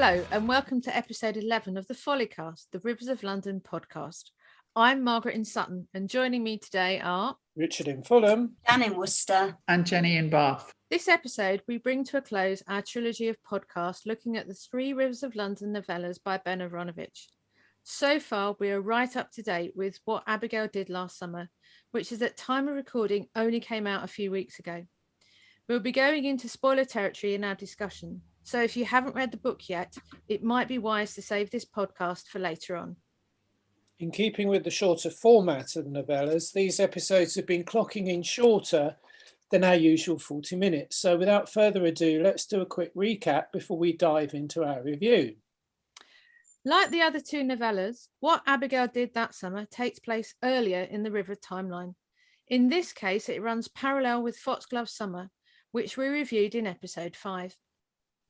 Hello and welcome to episode 11 of the Follycast, the Rivers of London podcast. I'm Margaret in Sutton and joining me today are Richard in Fulham, Dan in Worcester, and Jenny in Bath. This episode, we bring to a close our trilogy of podcasts looking at the three Rivers of London novellas by Ben Aaronovitch. So far, we are right up to date with What Abigail Did Last Summer, which is at time of recording only came out a few weeks ago. We'll be going into spoiler territory in our discussion, so if you haven't read the book yet, it might be wise to save this podcast for later on. in keeping with the shorter format of the novellas, these episodes have been clocking in shorter than our usual 40 minutes. So without further ado, let's do a quick recap before we dive into our review. Like the other two novellas, What Abigail Did That Summer takes place earlier in the River timeline. In this case, it runs parallel with Foxglove Summer, which we reviewed in episode 5.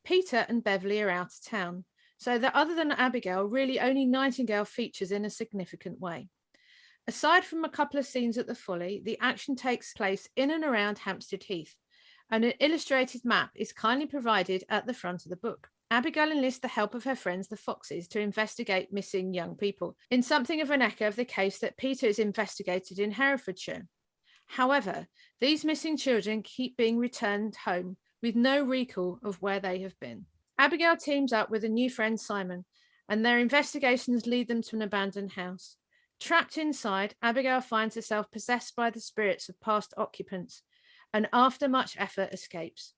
Peter and Beverly are out of town, so that other than Abigail, really only Nightingale features in a significant way. Aside from a couple of scenes at the Folly, the action takes place in and around Hampstead Heath, and an illustrated map is kindly provided at the front of the book. Abigail enlists the help of her friends, the Foxes, to investigate missing young people, in something of an echo of the case that Peter is investigated in Herefordshire. However, these missing children keep being returned home with no recall of where they have been. Abigail teams up with a new friend, Simon, and their investigations lead them to an abandoned house. Trapped inside, Abigail finds herself possessed by the spirits of past occupants, and after much effort escapes.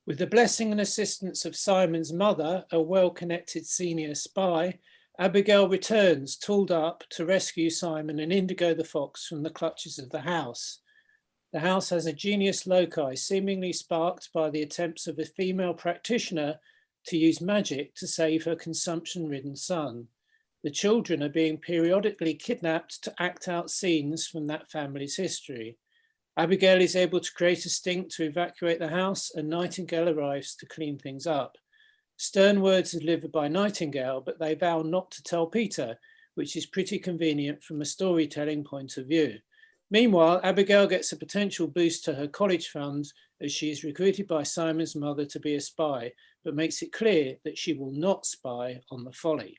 With the blessing and assistance of Simon's mother, a well-connected senior spy, Abigail returns, tooled up, to rescue Simon and Indigo the Fox from the clutches of the house. The house has a genius loci, seemingly sparked by the attempts of a female practitioner to use magic to save her consumption-ridden son. The children are being periodically kidnapped to act out scenes from that family's history. Abigail is able to create a stink to evacuate the house, and Nightingale arrives to clean things up. Stern words are delivered by Nightingale, but they vow not to tell Peter, which is pretty convenient from a storytelling point of view. Meanwhile, Abigail gets a potential boost to her college fund as she is recruited by Simon's mother to be a spy, but makes it clear that she will not spy on the Folly.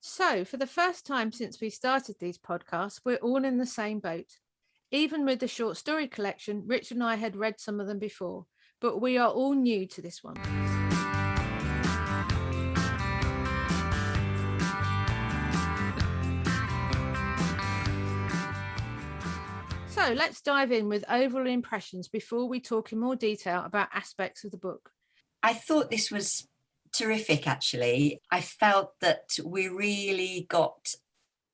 So, for the first time since we started these podcasts, we're all in the same boat. Even with the short story collection, Richard and I had read some of them before, but we are all new to this one. So let's dive in with overall impressions before we talk in more detail about aspects of the book. I thought this was terrific, actually. I felt that we really got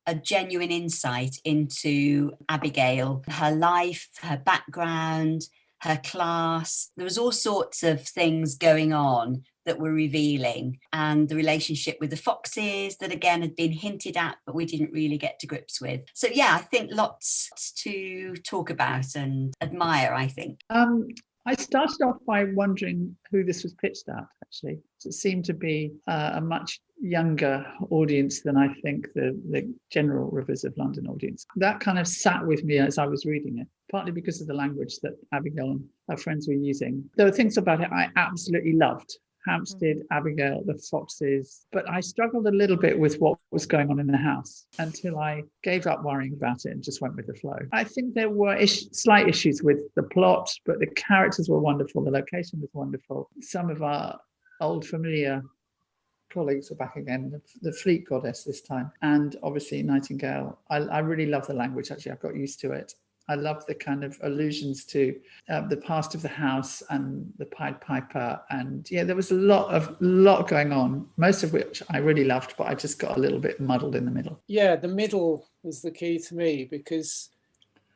a genuine insight into Abigail, her life, her background, her class. There was all sorts of things going on that were revealing, and the relationship with the Foxes that again had been hinted at, but we didn't really get to grips with. So yeah, I think lots to talk about and admire, I think. I started off by wondering who this was pitched at, actually. So it seemed to be a much younger audience than I think the general Rivers of London audience. That kind of sat with me as I was reading it, partly because of the language that Abigail and her friends were using. There were things about it I absolutely loved. Hampstead, Abigail, the Foxes, but I struggled a little bit with what was going on in the house until I gave up worrying about it and just went with the flow. I think there were slight issues with the plot, but the characters were wonderful, the location was wonderful. Some of our old familiar colleagues were back again, the Fleet Goddess this time, and obviously Nightingale. I really love the language, actually. I got used to it. I love the kind of allusions to the past of the house and the Pied Piper. And yeah, there was a lot going on, most of which I really loved, but I just got a little bit muddled in the middle. Yeah, the middle was the key to me because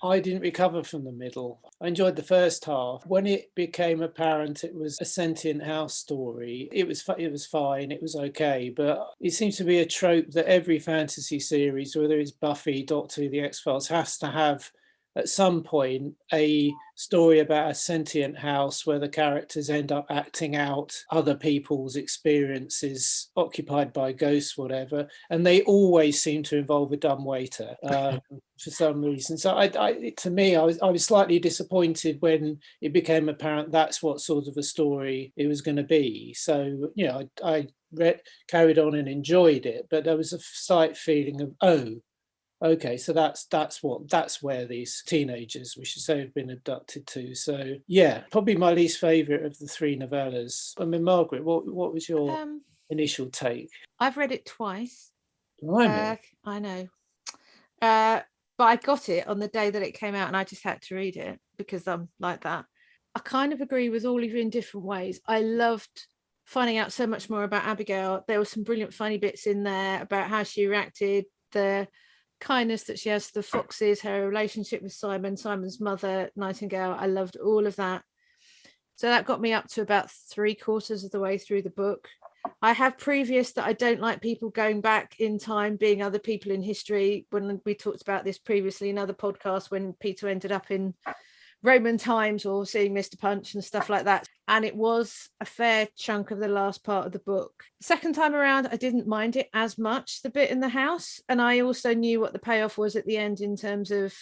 I didn't recover from the middle. I enjoyed the first half. When it became apparent it was a sentient house story, it was fine, it was okay. But it seems to be a trope that every fantasy series, whether it's Buffy, Doctor Who, The X-Files, has to have at some point a story about a sentient house where the characters end up acting out other people's experiences, occupied by ghosts, whatever, and they always seem to involve a dumbwaiter for some reason. So to me, I was slightly disappointed when it became apparent that's what sort of a story it was going to be. So, you know, I carried on and enjoyed it, but there was a slight feeling of, oh, okay, so that's where these teenagers, we should say, have been abducted to. So yeah, probably my least favourite of the three novellas. I mean, Margaret, what was your initial take? I've read it twice. I know. But I got it on the day that it came out, and I just had to read it because I'm like that. I kind of agree with all of you in different ways. I loved finding out so much more about Abigail. There were some brilliant funny bits in there about how she reacted, the kindness that she has to the foxes, her relationship with Simon's mother, Nightingale. I loved all of that. So that got me up to about 3/4 of the way through the book. I have previous that I don't like people going back in time, being other people in history. When we talked about this previously in other podcasts, when Peter ended up in Roman times or seeing Mr. Punch and stuff like that. And it was a fair chunk of the last part of the book. Second time around, I didn't mind it as much, the bit in the house. And I also knew what the payoff was at the end in terms of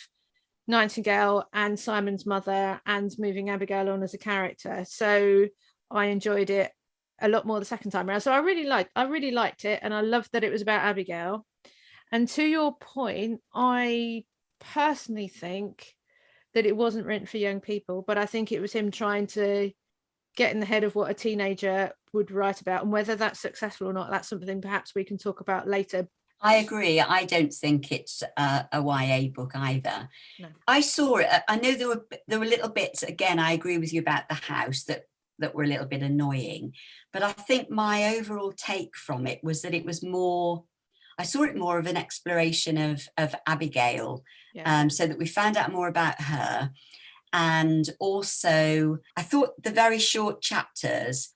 Nightingale and Simon's mother and moving Abigail on as a character. So I enjoyed it a lot more the second time around. So I really liked it. And I loved that it was about Abigail. And to your point, I personally think that it wasn't written for young people, but I think it was him trying to get in the head of what a teenager would write about, and whether that's successful or not, that's something perhaps we can talk about later. I agree. I don't think it's a YA book either. No. I saw it. I know there were little bits. Again, I agree with you about the house that were a little bit annoying, but I think my overall take from it was that it was more. I saw it more of an exploration of Abigail, so that we found out more about her. And also, I thought the very short chapters,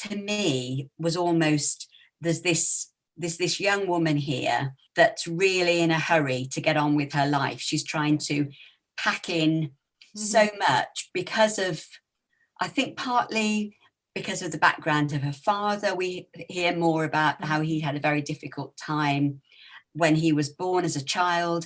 to me, was almost, there's this young woman here that's really in a hurry to get on with her life. She's trying to pack in so much because of, I think partly because of the background of her father. We hear more about how he had a very difficult time when he was born as a child.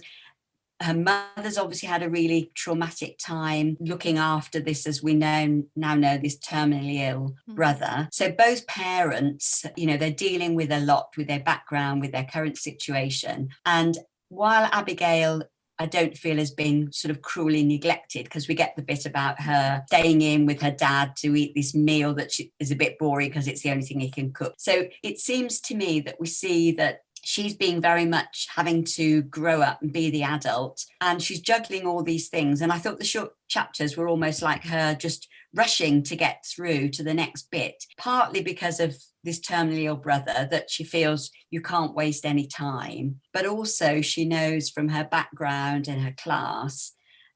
Her mother's obviously had a really traumatic time looking after this, as we now know, this terminally ill brother. So both parents, you know, they're dealing with a lot with their background, with their current situation. And while Abigail, I don't feel as being sort of cruelly neglected, because we get the bit about her staying in with her dad to eat this meal that is a bit boring because it's the only thing he can cook. So it seems to me that we see that she's being very much having to grow up and be the adult, and she's juggling all these things. And I thought the short chapters were almost like her just rushing to get through to the next bit, partly because of this terminally ill brother, that she feels you can't waste any time. But also she knows from her background and her class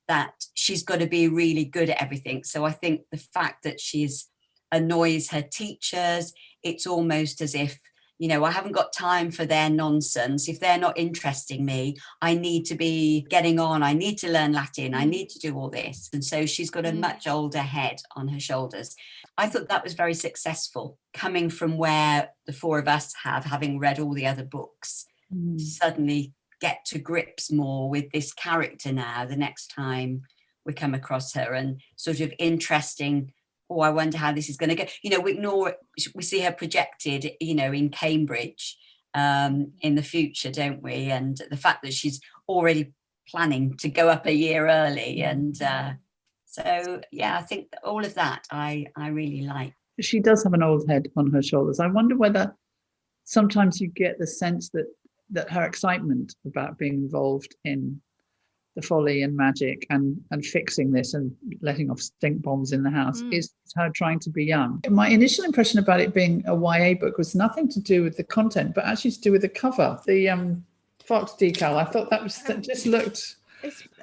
that she's got to be really good at everything. So I think the fact that she's annoys her teachers, it's almost as if, you know, I haven't got time for their nonsense. If they're not interesting me, I need to be getting on. I need to learn Latin. I need to do all this. And so she's got a much older head on her shoulders. I thought that was very successful, coming from where the four of us have, having read all the other books, suddenly get to grips more with this character now, the next time we come across her, and sort of interesting, oh, I wonder how this is going to go. You know, we see her projected, you know, in Cambridge in the future, don't we? And the fact that she's already planning to go up a year early. And so, yeah, I think all of that I really like. She does have an old head on her shoulders. I wonder whether sometimes you get the sense that her excitement about being involved in the folly and magic and fixing this and letting off stink bombs in the house is her trying to be young. My initial impression about it being a YA book was nothing to do with the content, but actually to do with the cover, the fox decal. I thought that just looked...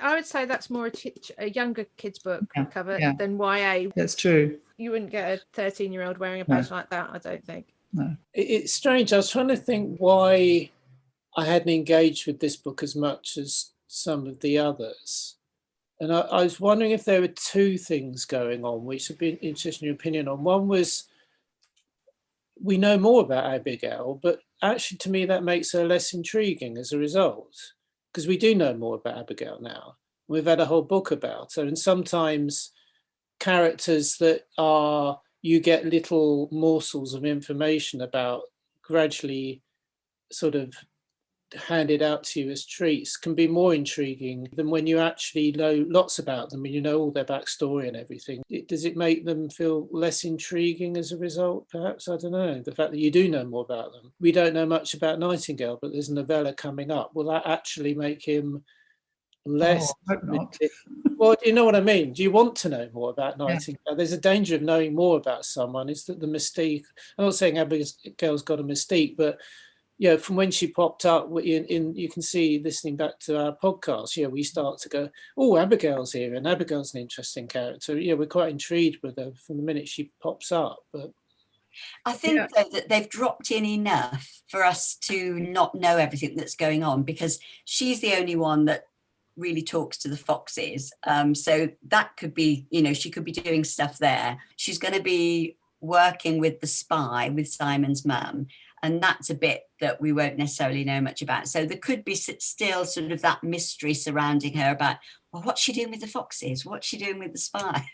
I would say that's more a younger kids book cover than YA. That's true. You wouldn't get a 13-year-old wearing a badge like that, I don't think. No. It's strange. I was trying to think why I hadn't engaged with this book as much as some of the others. And I was wondering if there were two things going on, which would be interested in your opinion on. One was, we know more about Abigail, but actually to me that makes her less intriguing as a result, because we do know more about Abigail now. We've had a whole book about her, and sometimes characters that are, you get little morsels of information about, gradually sort of handed out to you as treats, can be more intriguing than when you actually know lots about them and you know all their backstory and everything. Does it make them feel less intriguing as a result, perhaps? I don't know. The fact that you do know more about them. We don't know much about Nightingale, but there's a novella coming up. Will that actually make him less? I hope not. Well, do you know what I mean? Do you want to know more about Nightingale? Yeah. There's a danger of knowing more about someone, is that the mystique, I'm not saying Abigail's got a mystique, but from when she popped up you can see, listening back to our podcast, we start to go, oh, Abigail's here, and Abigail's an interesting character. We're quite intrigued with her from the minute she pops up. But I think though that they've dropped in enough for us to not know everything that's going on, because she's the only one that really talks to the foxes. So that could be, she could be doing stuff there. She's going to be working with the spy, with Simon's mum. And that's a bit that we won't necessarily know much about. So there could be still sort of that mystery surrounding her about, well, what's she doing with the foxes? What's she doing with the spy?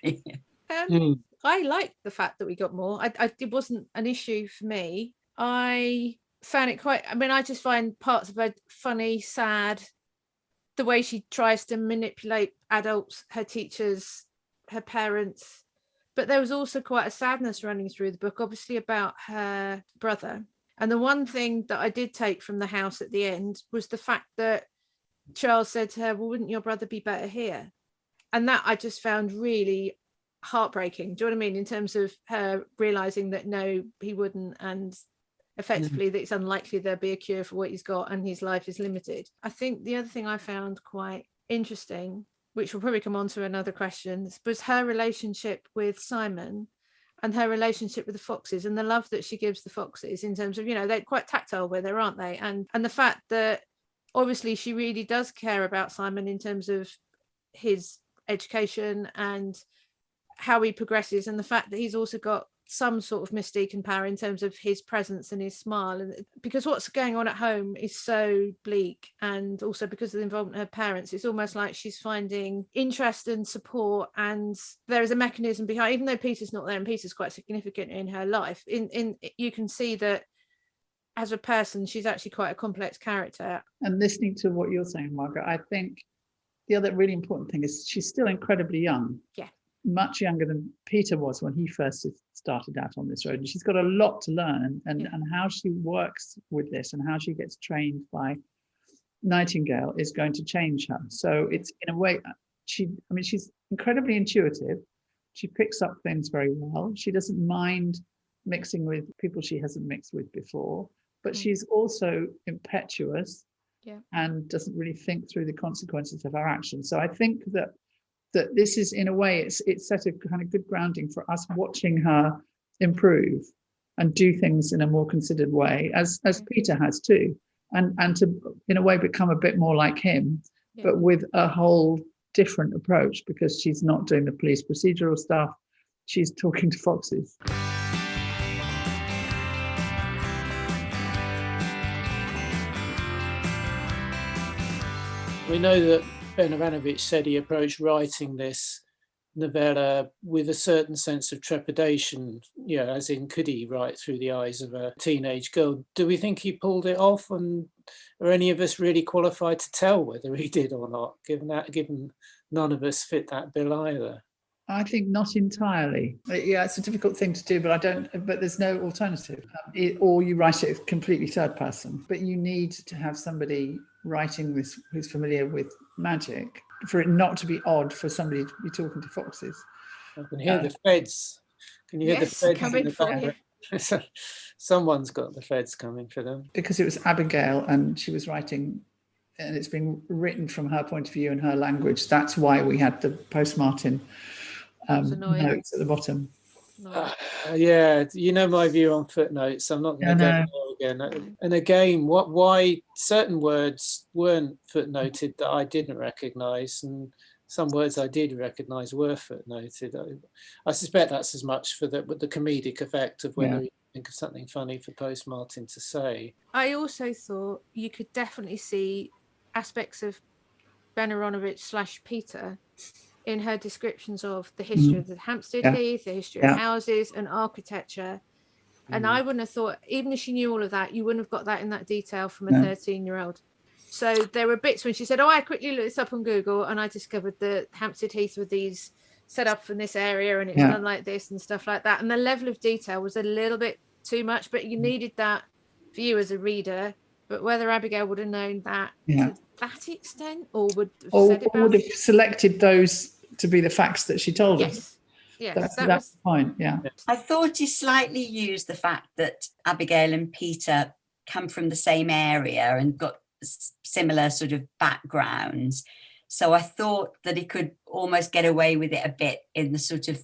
I liked the fact that we got more. It wasn't an issue for me. I found it I just find parts of her funny, sad, the way she tries to manipulate adults, her teachers, her parents. But there was also quite a sadness running through the book, obviously, about her brother. And the one thing that I did take from the house at the end was the fact that Charles said to her, well, wouldn't your brother be better here? And that I just found really heartbreaking. Do you know what I mean? In terms of her realizing that no, he wouldn't, and effectively that it's unlikely there'll be a cure for what he's got and his life is limited. I think the other thing I found quite interesting, which will probably come on to another question, was her relationship with Simon and her relationship with the foxes, and the love that she gives the foxes, in terms of, they're quite tactile with her, aren't they? And the fact that obviously she really does care about Simon in terms of his education and how he progresses, and the fact that he's also got some sort of mystique and power in terms of his presence and his smile, and because what's going on at home is so bleak, and also because of the involvement of her parents, it's almost like she's finding interest and support, and there is a mechanism behind, even though Peter's not there, and Peter's quite significant in her life, in you can see that as a person she's actually quite a complex character. And listening to what you're saying, Margaret, I think the other really important thing is she's still incredibly young. Yeah. Much younger than Peter was when he first started out on this road, and she's got a lot to learn, and how she works with this and how she gets trained by Nightingale is going to change her. So it's, in a way, she's incredibly intuitive. She picks up things very well. She doesn't mind mixing with people she hasn't mixed with before, but she's also impetuous and doesn't really think through the consequences of her actions. So I think that this is, in a way, it's set a kind of good grounding for us watching her improve and do things in a more considered way, as Peter has too, and to, in a way, become a bit more like him, but with a whole different approach, because she's not doing the police procedural stuff, she's talking to foxes. We know that Ben Aaronovitch said he approached writing this novella with a certain sense of trepidation, as in, could he write through the eyes of a teenage girl? Do we think he pulled it off, and are any of us really qualified to tell whether he did or not, given none of us fit that bill either? I think not entirely. It's a difficult thing to do, but there's no alternative. Or you write it completely third person, but you need to have somebody writing this who's familiar with magic for it not to be odd for somebody to be talking to foxes. I can hear the feds. Can you hear the feds coming for you? Someone's got the feds coming for them. Because it was Abigail and she was writing, and it's been written from her point of view and her language. That's why we had the post-Martin notes at the bottom. My view on footnotes. I'm not going to go there again. And again, why certain words weren't footnoted that I didn't recognise, and some words I did recognise were footnoted. I suspect that's as much for the comedic effect of whether you think of something funny for Post Martin to say. I also thought you could definitely see aspects of Ben Aaronovitch / Peter in her descriptions of the history of the Hampstead Heath, the history of houses and architecture. And I wouldn't have thought, even if she knew all of that, you wouldn't have got that in that detail from a 13-year-old. So there were bits when she said, I quickly looked this up on Google and I discovered that Hampstead Heath with these set up in this area and it's done like this and stuff like that. And the level of detail was a little bit too much, but you needed that for you as a reader. But whether Abigail would have known that to that extent or would have said it about... would have selected those to be the facts that she told us. Yes, that's fine. Yeah. I thought he slightly used the fact that Abigail and Peter come from the same area and got similar sort of backgrounds. So I thought that he could almost get away with it a bit in the sort of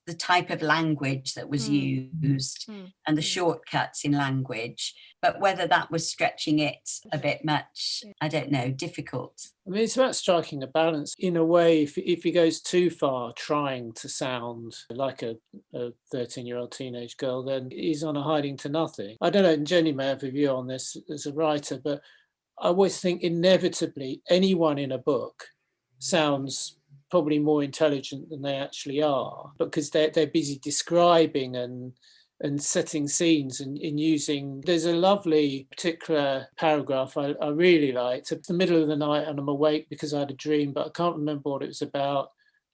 the type of language that was used and the shortcuts in language. But whether that was stretching it a bit much, I don't know, difficult. I mean, it's about striking a balance. In a way, if he goes too far trying to sound like a 13-year-old teenage girl, then he's on a hiding to nothing. I don't know, Jenny may have a view on this as a writer, but I always think inevitably anyone in a book sounds probably more intelligent than they actually are, because they're busy describing and setting scenes and using... There's a lovely particular paragraph I really liked. It's the middle of the night and I'm awake because I had a dream, but I can't remember what it was about.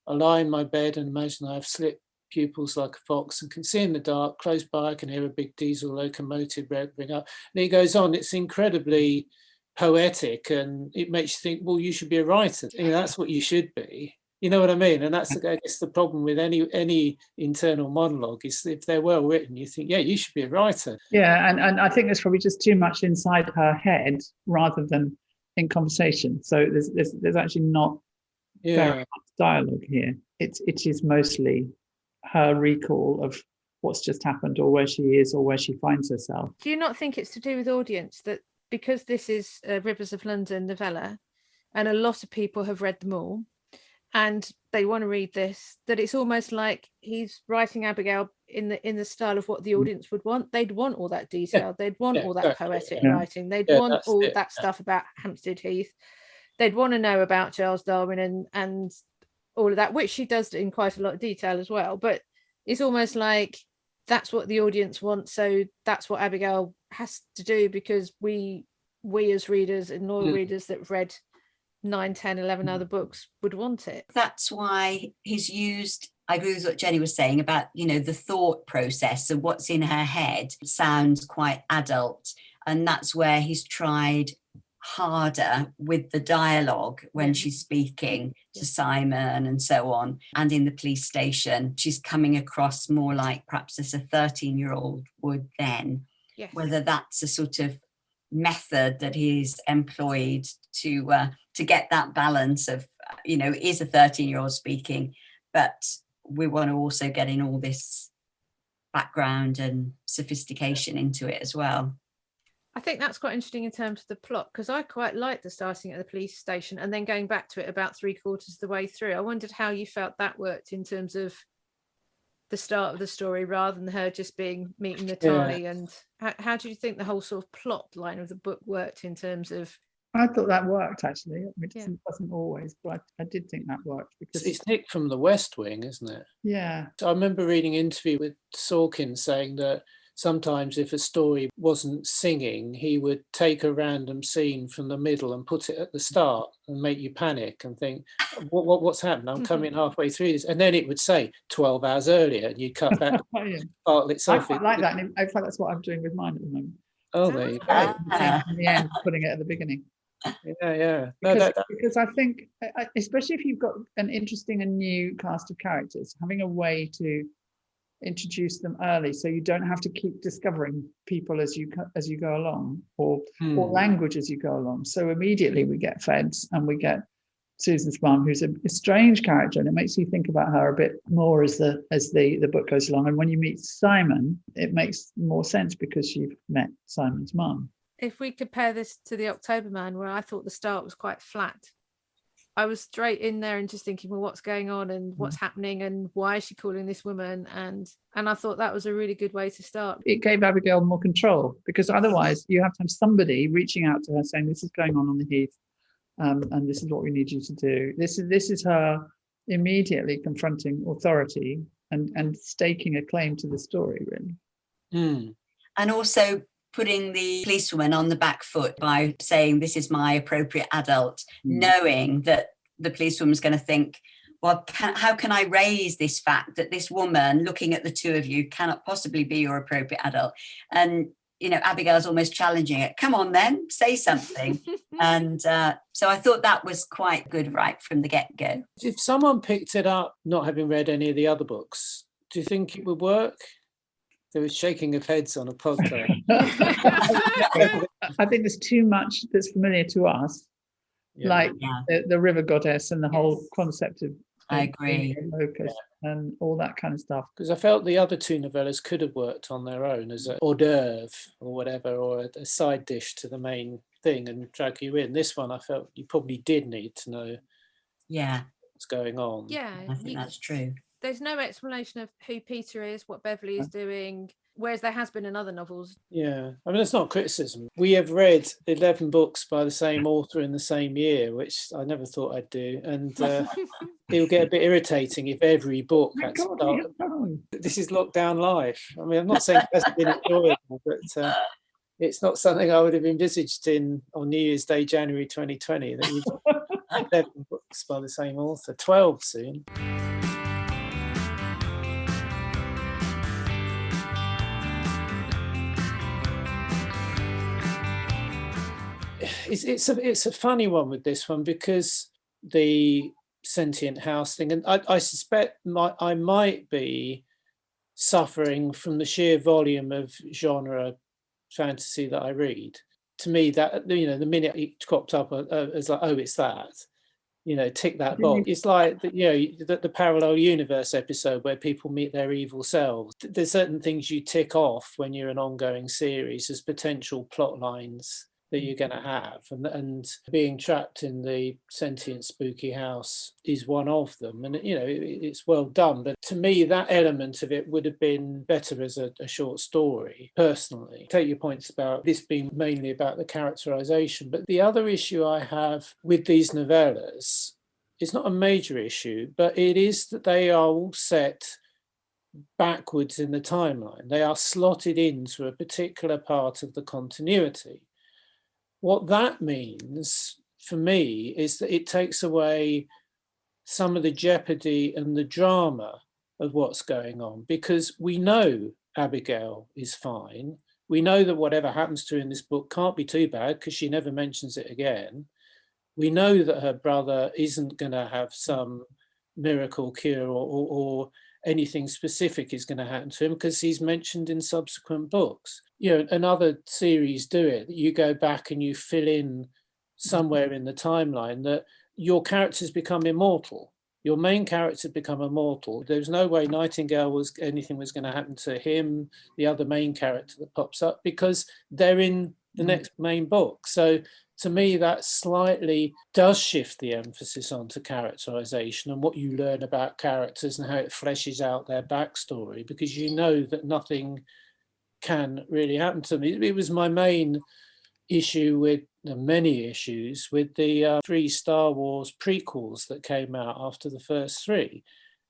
I lie in my bed and imagine I have slit pupils like a fox and can see in the dark. Close by I can hear a big diesel locomotive revving up. And he goes on. It's incredibly poetic and it makes you think, well, you should be a writer. That's what you should be. You know what I mean? And that's, I guess, the problem with any internal monologue is if they're well written, you think, you should be a writer. Yeah, and I think there's probably just too much inside her head rather than in conversation. So there's actually not very much dialogue here. It is mostly her recall of what's just happened or where she is or where she finds herself. Do you not think it's to do with audience that because this is a Rivers of London novella and a lot of people have read them all, and they want to read this, that it's almost like he's writing Abigail in the style of what the audience would want? They'd want all that detail. They'd want all that poetic writing. They'd want all that stuff about Hampstead Heath. They'd want to know about Charles Darwin and all of that, which she does in quite a lot of detail as well. But it's almost like that's what the audience wants. So that's what Abigail has to do, because we as readers and loyal readers that have read 9, 10, 11 other books would want it. That's why he's used, I agree with what Jenny was saying about, the thought process of what's in her head sounds quite adult. And that's where he's tried harder with the dialogue when she's speaking to Simon and so on. And in the police station, she's coming across more like perhaps as a 13-year-old would then. Yes. Whether that's a sort of method that he's employed to get that balance of, is a 13-year-old speaking, but we want to also get in all this background and sophistication into it as well. I think that's quite interesting in terms of the plot, because I quite liked the starting at the police station and then going back to it about 3/4 of the way through. I wondered how you felt that worked in terms of the start of the story rather than her just meeting Natalie. And how do you think the whole sort of plot line of the book worked in terms of... I thought that worked, actually. I mean, it doesn't always, but I did think that worked. Because it's nicked from The West Wing, isn't it? Yeah. I remember reading an interview with Sorkin saying that sometimes if a story wasn't singing, he would take a random scene from the middle and put it at the start and make you panic and think, what's happened? I'm coming halfway through this. And then it would say 12 hours earlier and you cut back part itself. I quite like that. And in fact, that's what I'm doing with mine at the moment. Oh, there you go. In the end, putting it at the beginning. Yeah. Because I think, especially if you've got an interesting and new cast of characters, having a way to introduce them early so you don't have to keep discovering people as you go along or language as you go along. So immediately we get Feds and we get Susan's mum, who's a strange character, and it makes you think about her a bit more as the book goes along. And when you meet Simon, it makes more sense because you've met Simon's mum. If we compare this to The October Man, where I thought the start was quite flat I was straight in there and just thinking, well, what's going on and what's happening and why is she calling this woman? And I thought that was a really good way to start. It gave Abigail more control, because otherwise you have to have somebody reaching out to her saying, this is going on the Heath, and this is what we need you to do. This is her immediately confronting authority and staking a claim to the story, really. And also putting the policewoman on the back foot by saying, this is my appropriate adult, knowing that the policewoman's going to think, well, how can I raise this fact that this woman looking at the two of you cannot possibly be your appropriate adult? And, you know, Abigail's almost challenging it. Come on then, say something. And so I thought that was quite good right from the get-go. If someone picked it up, not having read any of the other books, do you think it would work? There was shaking of heads on a podcast. I think there's too much that's familiar to us, like the river goddess and the whole concept of I agree. Locus and all that kind of stuff. Because I felt the other two novellas could have worked on their own as an hors d'oeuvre or whatever, or a side dish to the main thing and drag you in. This one, I felt you probably did need to know what's going on. Yeah, I think that's true. There's no explanation of who Peter is, what Beverly is doing, whereas there has been in other novels. Yeah, I mean, it's not criticism. We have read 11 books by the same author in the same year, which I never thought I'd do. And it'll get a bit irritating if every book had to start. This is lockdown life. I mean, I'm not saying it hasn't been enjoyable, but it's not something I would have envisaged on New Year's Day, January 2020, that you've got 11 books by the same author, 12 soon. It's a funny one with this one, because the sentient house thing, and I suspect I might be suffering from the sheer volume of genre fantasy that I read. To me, that, you know, the minute it cropped up as like, oh, it's that, you know, tick that box. It's like, you know, the parallel universe episode where people meet their evil selves. There's certain things you tick off when you're an ongoing series as potential plot lines that you're going to have, and being trapped in the sentient spooky house is one of them, and you know, it's well done. But to me, that element of it would have been better as a short story, personally. Take your points about this being mainly about the characterization, but the other issue I have with these novellas is not a major issue, but it is that they are all set backwards in the timeline. They are slotted into a particular part of the continuity. What that means for me is that it takes away some of the jeopardy and the drama of what's going on, because we know Abigail is fine. We know that whatever happens to her in this book can't be too bad, because she never mentions it again. We know that her brother isn't going to have some miracle cure or anything specific is going to happen to him, because he's mentioned in subsequent books. You know, and other series do it. You go back and you fill in somewhere in the timeline that your characters become immortal. Your main character become immortal. There's no way Nightingale anything was going to happen to him, the other main character that pops up, because they're in the next main book. So to me, that slightly does shift the emphasis onto characterization and what you learn about characters and how it fleshes out their backstory, because you know that nothing can really happen to me. It was my main issue with many issues with the 3 Star Wars prequels that came out after the first 3,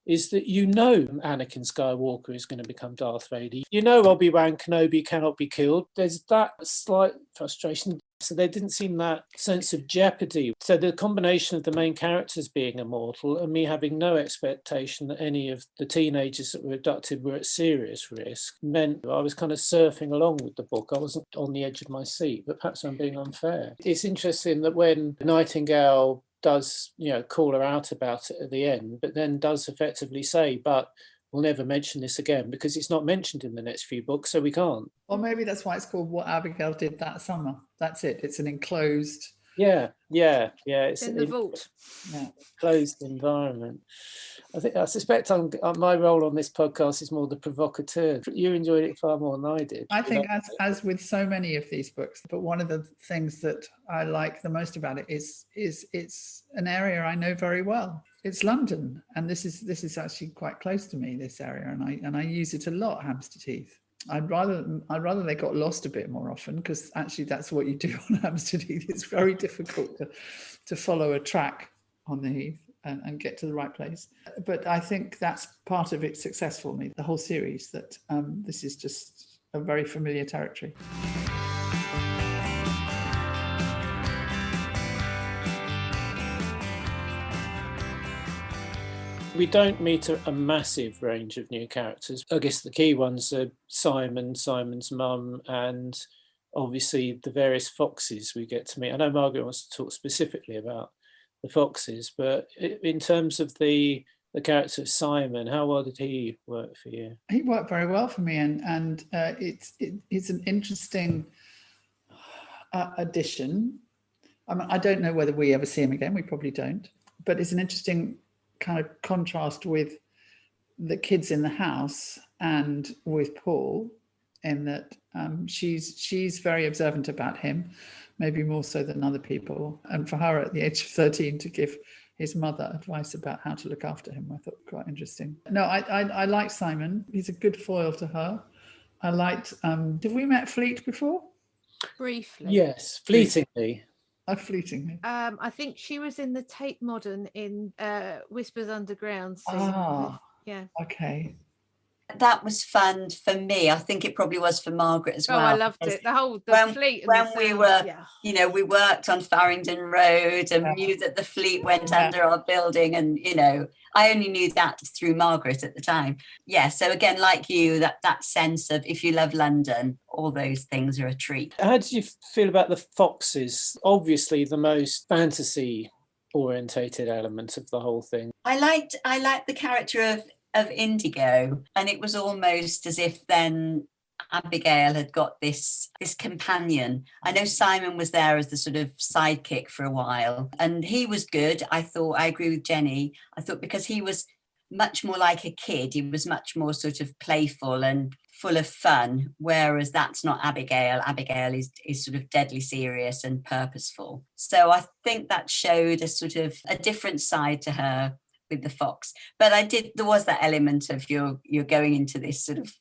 is that you know Anakin Skywalker is going to become Darth Vader. You know Obi-Wan Kenobi cannot be killed. There's that slight frustration. So there didn't seem that sense of jeopardy. So the combination of the main characters being immortal and me having no expectation that any of the teenagers that were abducted were at serious risk meant I was kind of surfing along with the book. I wasn't on the edge of my seat, but perhaps I'm being unfair. It's interesting that when Nightingale does, you know, call her out about it at the end, but then does effectively say, but we'll never mention this again because it's not mentioned in the next few books, so we can't. Well, maybe that's why it's called What Abigail Did That Summer. That's it. It's an enclosed Yeah. It's in the vault. Yeah. closed environment. I suspect my role on this podcast is more the provocateur. You enjoyed it far more than I did. I think as with so many of these books, but one of the things that I like the most about it is it's an area I know very well. It's London, and this is actually quite close to me, this area, and I use it a lot, Hampstead Heath. I'd rather they got lost a bit more often, because actually that's what you do on Hampstead Heath. It's very difficult to follow a track on the Heath and get to the right place. But I think that's part of its success for me, the whole series, that this is just a very familiar territory. We don't meet a massive range of new characters. I guess the key ones are Simon's mum, and obviously the various foxes we get to meet. I know Margaret wants to talk specifically about the foxes, but in terms of the character of Simon, how well did he work for you? He worked very well for me, and it's an interesting addition. I mean, I don't know whether we ever see him again. We probably don't, but it's an interesting kind of contrast with the kids in the house and with Paul, in that she's very observant about him, maybe more so than other people. And for her at the age of 13 to give his mother advice about how to look after him, I thought quite interesting. No, I like Simon. He's a good foil to her. I liked, have we met Fleet before? Briefly. Yes, fleetingly. Fleetingly. I think she was in the Tate Modern in Whispers Underground scene. Ah, yeah. Okay. That was fun for me. I think it probably was for Margaret as well. Oh, I loved it. The fleet. When we were, we worked on Farringdon Road and knew that the fleet went under our building, and I only knew that through Margaret at the time. Yeah. So again, like you, that sense of, if you love London, all those things are a treat. How did you feel about the foxes? Obviously, the most fantasy orientated element of the whole thing. I liked the character of Indigo, and it was almost as if then Abigail had got this companion. I know Simon was there as the sort of sidekick for a while, and he was good. I agree with Jenny. I thought because he was much more like a kid, he was much more sort of playful and full of fun, whereas that's not Abigail. Abigail is sort of deadly serious and purposeful. So I think that showed a sort of a different side to her with the fox. But there was that element of you're going into this sort of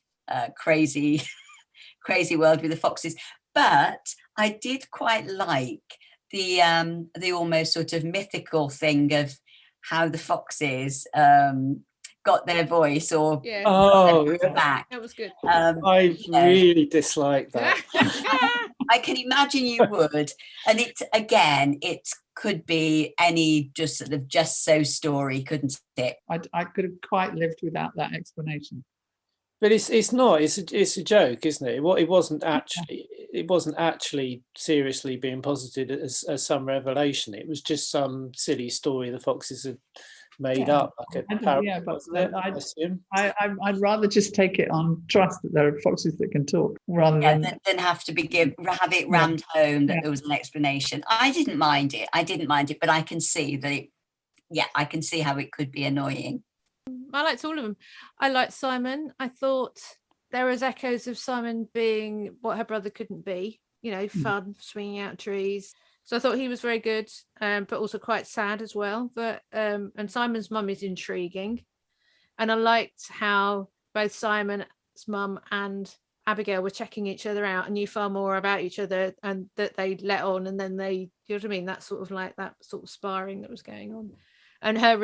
crazy world with the foxes. But I did quite like the almost sort of mythical thing of how the foxes got their voice or back. That was good. I really dislike that. I can imagine you would, and it could be any just sort of just so story, couldn't it? I could have quite lived without that explanation. But it's not. It's a joke, isn't it? It wasn't actually seriously being posited as some revelation. It was just some silly story the foxes had made up, like a parrot, wasn't it? I assume. I'd rather just take it on trust that there are foxes that can talk, rather than have it rammed home that there was an explanation. I didn't mind it, but I can see that I can see how it could be annoying. I liked all of them. I liked Simon. I thought there was echoes of Simon being what her brother couldn't be, fun, swinging out trees. So I thought he was very good, but also quite sad as well. But and Simon's mum is intriguing. And I liked how both Simon's mum and Abigail were checking each other out and knew far more about each other, and that they let on, and then they, you know what I mean? That sort of like that sort of sparring that was going on. And her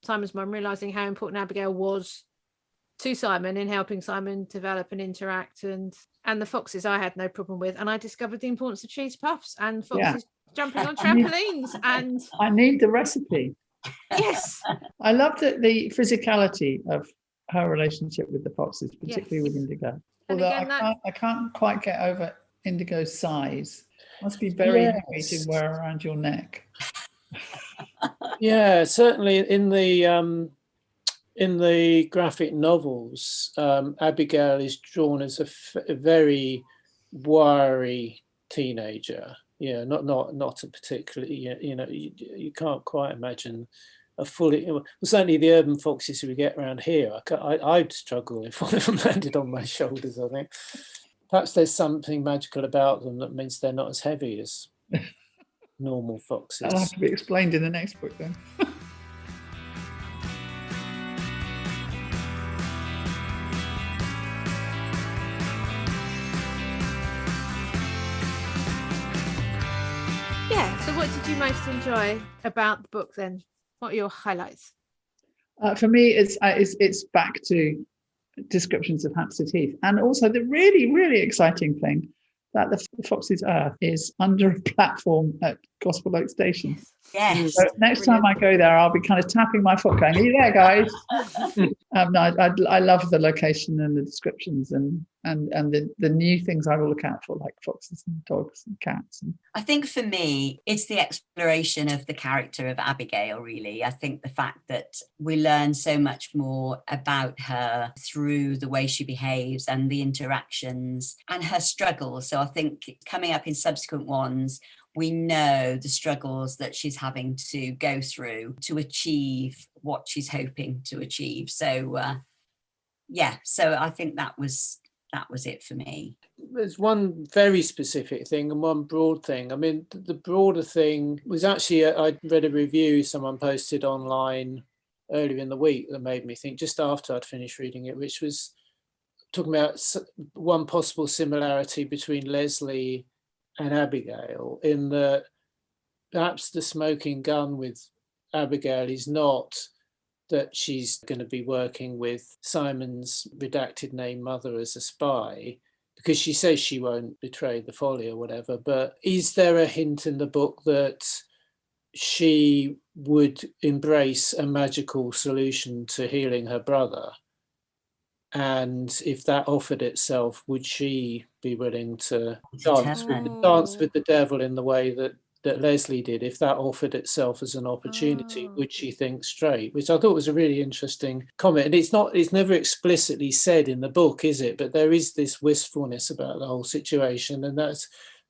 Simon's mum realising how important Abigail was to Simon in helping Simon develop and interact, and the foxes I had no problem with, and I discovered the importance of cheese puffs and foxes jumping on trampolines. And I need the recipe. Yes, I loved the physicality of her relationship with the foxes, particularly with Indigo. And Although again, I can't quite get over Indigo's size. Must be very heavy to wear around your neck. Yeah, certainly in the graphic novels, Abigail is drawn as a very wiry teenager, Yeah, not a particularly, you can't quite imagine a fully, well, certainly the urban foxes we get around here, I'd struggle if one of them landed on my shoulders, I think. Perhaps there's something magical about them that means they're not as heavy as normal foxes. That'll have to be explained in the next book then. Yeah, so what did you most enjoy about the book then? What are your highlights? For me, it's back to descriptions of Hampstead Heath, and also the really, really exciting thing that the Fox's Earth is under a platform at Gospel Oak Station. Yes. So next time I go there, I'll be kind of tapping my foot, going, "Are you there, guys?" No, I love the location and the descriptions and the new things I will look out for, like foxes and dogs and cats. I think for me, it's the exploration of the character of Abigail, really. I think the fact that we learn so much more about her through the way she behaves and the interactions and her struggles. So I think coming up in subsequent ones, we know the struggles that she's having to go through to achieve what she's hoping to achieve. So, so I think that was it for me. There's one very specific thing and one broad thing. I mean, the broader thing was actually, I read a review someone posted online earlier in the week that made me think, just after I'd finished reading it, which was talking about one possible similarity between Leslie and Abigail, in that perhaps the smoking gun with Abigail is not that she's going to be working with Simon's redacted name mother as a spy, because she says she won't betray the Folly or whatever, but is there a hint in the book that she would embrace a magical solution to healing her brother? And if that offered itself, would she be willing to dance with the devil in the way that Leslie did? If that offered itself as an opportunity, would she think straight? Which I thought was a really interesting comment. And it's never explicitly said in the book, is it? But there is this wistfulness about the whole situation. And I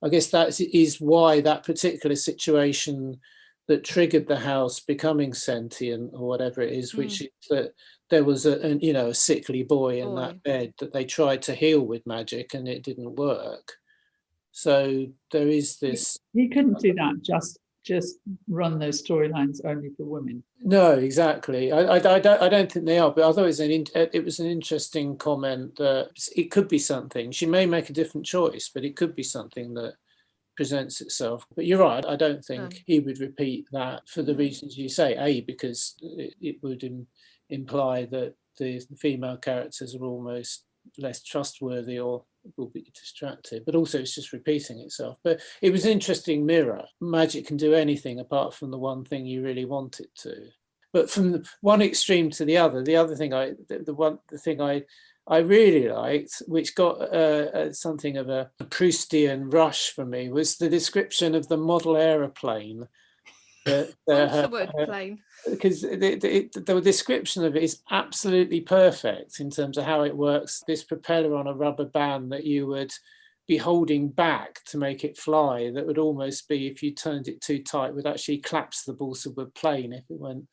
guess that is why that particular situation that triggered the house becoming sentient or whatever it is, which is that there was a sickly boy in that bed that they tried to heal with magic and it didn't work. So there is this. He couldn't do that. Just run those storylines only for women. No, exactly. I don't think they are. But I thought it was an interesting comment that it could be something. She may make a different choice, but it could be something that presents itself. But you're right. I don't think he would repeat that for the reasons you say. Because it would imply that the female characters are almost less trustworthy or will be distracted, but also it's just repeating itself. But it was an interesting mirror. Magic can do anything apart from the one thing you really want it to. But from the one extreme to the other thing I really liked, which got something of a Proustian rush for me, was the description of the model aeroplane. Because the description of it is absolutely perfect in terms of how it works. This propeller on a rubber band that you would be holding back to make it fly, that would almost be, if you turned it too tight, would actually collapse the balsa wood plane if it went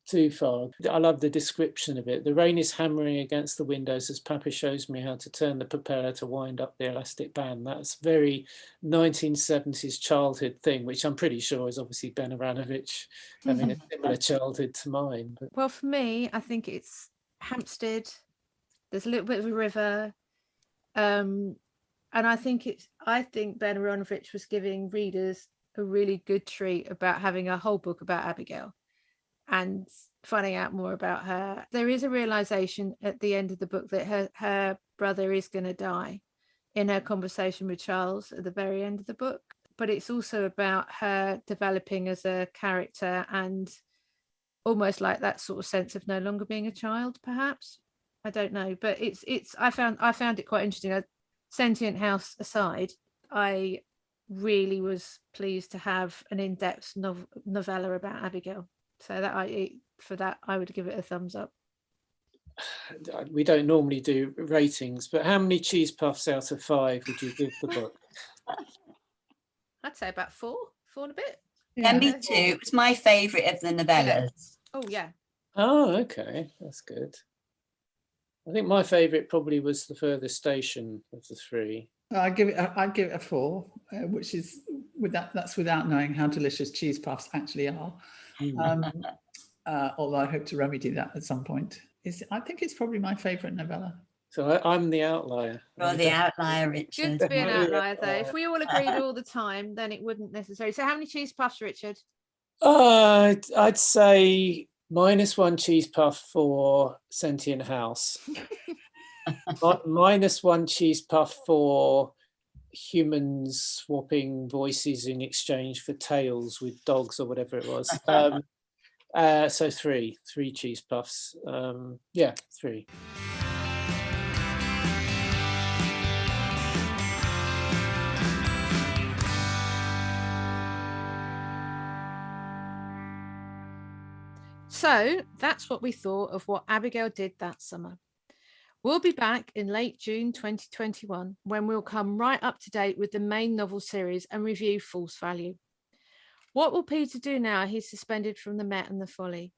too far. I love the description of it. The rain is hammering against the windows as Papa shows me how to turn the propeller to wind up the elastic band. That's very 1970s childhood thing, which I'm pretty sure is obviously Ben Aaronovitch having a similar childhood to mine. But. Well, for me, I think it's Hampstead. There's a little bit of a river. And I think Ben Aaronovitch was giving readers a really good treat about having a whole book about Abigail and finding out more about her. There is a realization at the end of the book that her brother is going to die in her conversation with Charles at the very end of the book. But it's also about her developing as a character and almost like that sort of sense of no longer being a child, perhaps. I don't know, but I found it quite interesting. Sentient House aside, I really was pleased to have an in-depth novella about Abigail. So I would give it a thumbs up. We don't normally do ratings, but how many cheese puffs out of 5 would you give the book? I'd say about 4 and a bit. Yeah, Yeah. me too. It was my favourite of the novellas. Oh yeah. Oh, okay, that's good. I think my favourite probably was The Furthest Station of the 3. I'd give it a 4, which is that's without knowing how delicious cheese puffs actually are. Although I hope to remedy that at some point. I think it's probably my favourite novella. So I'm the outlier. You're the outlier, Richard. Good to be an Definitely outlier though. outlier. If we all agreed all the time, then it wouldn't necessarily. So how many cheese puffs, Richard? I'd say -1 cheese puff for Sentient House. -1 cheese puff for humans swapping voices in exchange for tails with dogs or whatever it was. So three cheese puffs. 3. So that's what we thought of what Abigail did that summer. We'll be back in late June 2021 when we'll come right up to date with the main novel series and review False Value. What will Peter do now he's suspended from the Met and the Folly?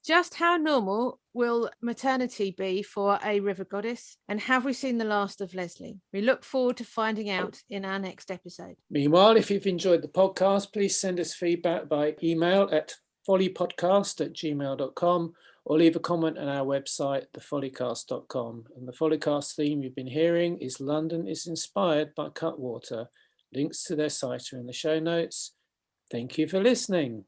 Just how normal will maternity be for a river goddess? And have we seen the last of Leslie? We look forward to finding out in our next episode. Meanwhile, if you've enjoyed the podcast, please send us feedback by email at follypodcast@gmail.com or leave a comment on our website, thefollycast.com. And the Follycast theme you've been hearing is London is Inspired by Cutwater. Links to their site are in the show notes. Thank you for listening.